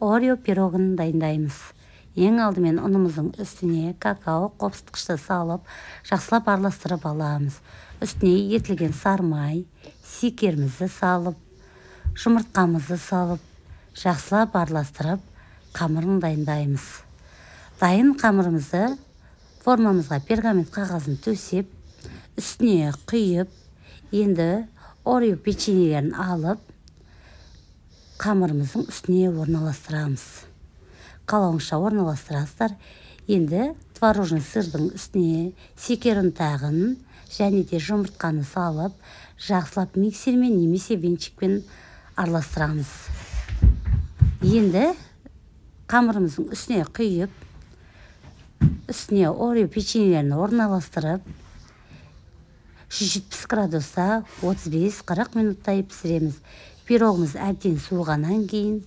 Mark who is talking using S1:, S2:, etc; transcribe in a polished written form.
S1: Орео пирогын дайындаймыз. Ең алдымен ұнымыздың үстіне какао қопсытқышты салып, жақсылап араластырып аламыз. Үстіне ерітілген сары май, сикерімізді салып, жұмыртқамызды салып, жақсылап араластырып, қамырын дайындаймыз. Дайын қамырымызды формамызға пергамент қағазын төсеп, үстіне құйып, енді орео печеньелерін алып, қамырымыздың үстіне орналастырамыз. Қалауыңызша орналастырасыздар. Енді творожный сырдың үстіне секер ұнтағын және де жұмыртқаны салып, жақсылап миксермен немесе венчикпен араластырамыз. Енді қамырымыздың үстіне құйып, үстіне орео печеньелерін орналастырып, 170 градуста 35-40 минуттай пісіреміз. Пирогымыз әбден суығаннан кейін